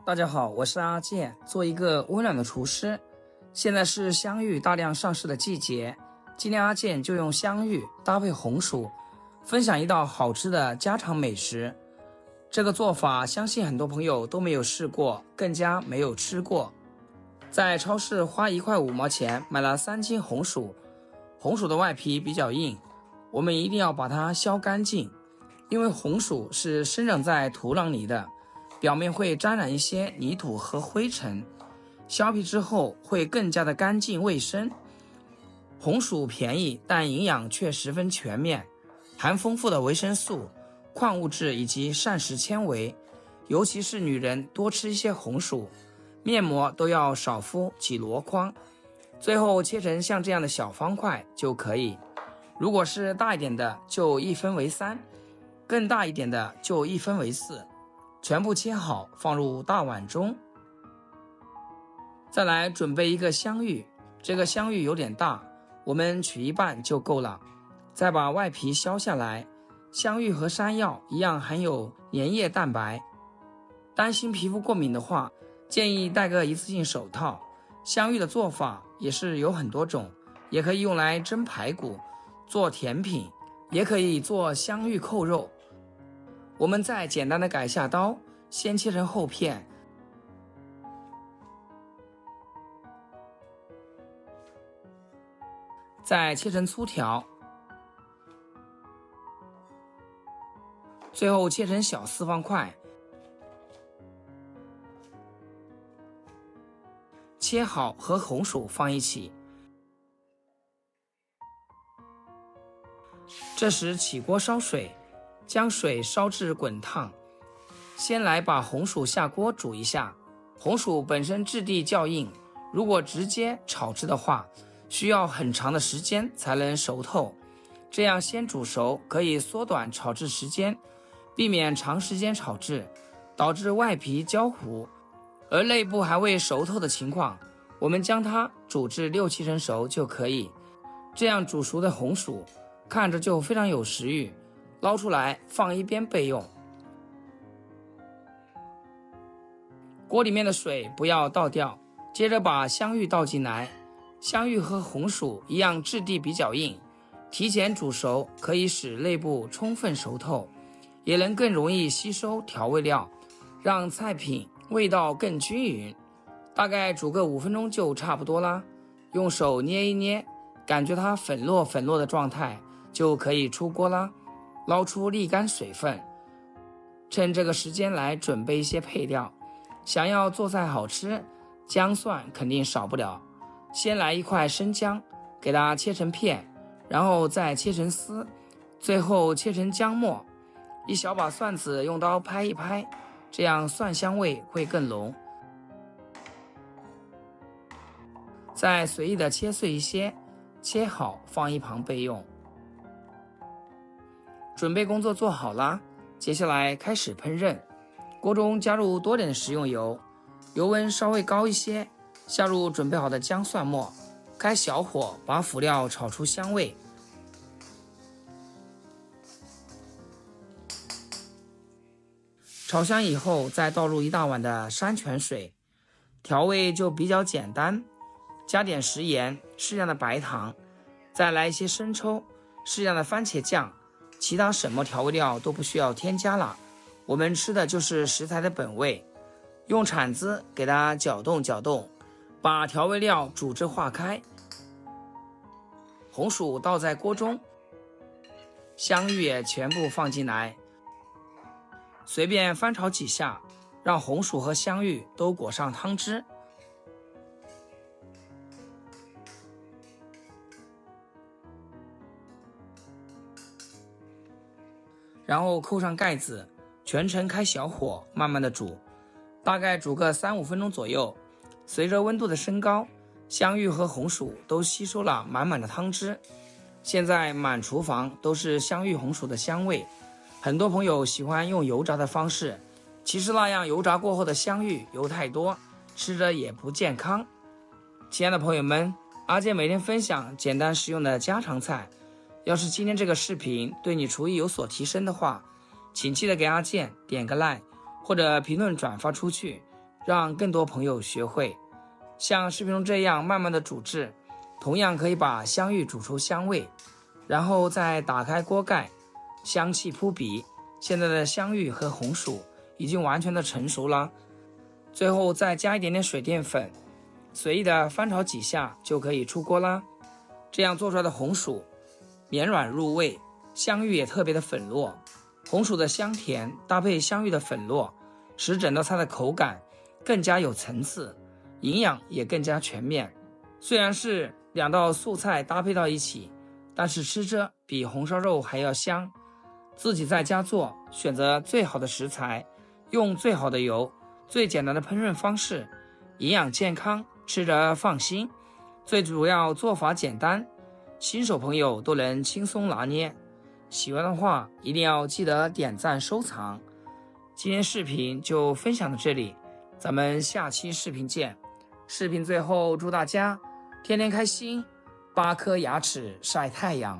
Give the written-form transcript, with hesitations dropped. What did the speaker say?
大家好，我是阿健，做一个温暖的廚師。現在是香芋大量上市的季節，今天阿健就用香芋搭配紅薯，分享一道好吃的家常美食。這個做法相信很多朋友都沒有試過，更加沒有吃過。在超市花1塊5毛錢買了3斤紅薯，紅薯的外皮比較硬，我們一定要把它削乾淨，因為紅薯是生長在土壤裡的，表面會沾染一些泥土和灰塵，削皮之後會更加的乾淨衛生。紅薯便宜，但營養卻十分全面，含豐富的維生素、礦物質以及膳食纖維，尤其是女人多吃一些紅薯，面膜都要少敷幾籮筐，最後切成像這樣的小方塊就可以。如果是大一點的就1分為3，更大一點的就1分為4，全部切好放入大碗中。再來準備一個香芋，這個香芋有點大，我們取一半就夠了。再把外皮削下來。香芋和山藥一樣含有粘液蛋白，擔心皮膚過敏的話，建議戴個一次性手套。香芋的做法也是有很多種，也可以用來蒸排骨、做甜品，也可以做香芋扣肉。我們再簡單的改下刀，先切成厚片，再切成粗條，最後切成小4方塊，切好和紅薯放一起。這時起鍋燒水，將水燒至滾燙。先來把紅薯下鍋煮一下。紅薯本身質地較硬，如果直接炒制的話，需要很長的時間才能熟透。這樣先煮熟可以縮短炒制時間，避免長時間炒制導致外皮焦糊而內部還未熟透的情況，我們將它煮至6-7成熟就可以。這樣煮熟的紅薯看着就非常有食慾，撈出來放一邊備用。鍋裡面的水不要倒掉，接着把香芋倒進來。香芋和紅薯一樣質地比較硬，提前煮熟可以使內部充分熟透，也能更容易吸收調味料，讓菜品味道更均勻。大概煮個5分鐘就差不多啦，用手捏一捏，感覺它粉落粉落的狀態就可以出鍋啦。撈出瀝乾水分，趁這個時間來準備一些配料。想要做菜好吃，薑蒜肯定少不了。先來一塊生薑，給它切成片，然後再切成絲，最後切成薑末。一小把蒜子用刀拍一拍，這樣蒜香味會更濃。再隨意的切碎一些，切好放一旁備用。準備工作做好啦，接下來開始烹飪。鍋中加入多點食用油，油溫稍微高一些，下入準備好的薑蒜末，開小火把輔料炒出香味。炒香以後，再倒入1大碗的山泉水，調味就比較簡單，加點食鹽，適量的白糖，再來一些生抽，適量的番茄醬，其他什麼調味料都不需要添加了。我們吃的就是食材的本味，用鏟子給它攪動攪動，把調味料煮至化開。紅薯倒在鍋中，香芋也全部放進來，隨便翻炒幾下，讓紅薯和香芋都裹上湯汁。然後扣上蓋子，全程開小火，慢慢的煮，大概煮個3-5分鐘左右。隨着溫度的升高，香芋和紅薯都吸收了滿滿的湯汁。現在滿廚房都是香芋紅薯的香味。很多朋友喜歡用油炸的方式，其實那樣油炸過後的香芋油太多，吃着也不健康。親愛的朋友們，阿健每天分享簡單實用的家常菜。要是今天這個視頻對你廚藝有所提升的話，請記得給阿健點個 like，或者評論轉發出去，讓更多朋友學會。像視頻中這樣慢慢的煮制，同樣可以把香芋煮出香味，然後再打開鍋蓋，香氣撲鼻。現在的香芋和紅薯已經完全的成熟了，最後再加一點點水澱粉，隨意的翻炒幾下就可以出鍋啦。這樣做出來的紅薯綿軟入味，香芋也特別的粉糯。紅薯的香甜搭配香芋的粉糯，使整道菜的口感更加有層次，營養也更加全面。雖然是2道素菜搭配到一起，但是吃着比紅燒肉還要香。自己在家做，選擇最好的食材，用最好的油，最簡單的烹飪方式，營養健康，吃着放心。最主要做法簡單，新手朋友都能輕鬆拿捏。喜歡的話一定要記得點讚收藏。今天視頻就分享到這裡，咱們下期視頻見。視頻最後祝大家天天開心，8顆牙齒曬太陽。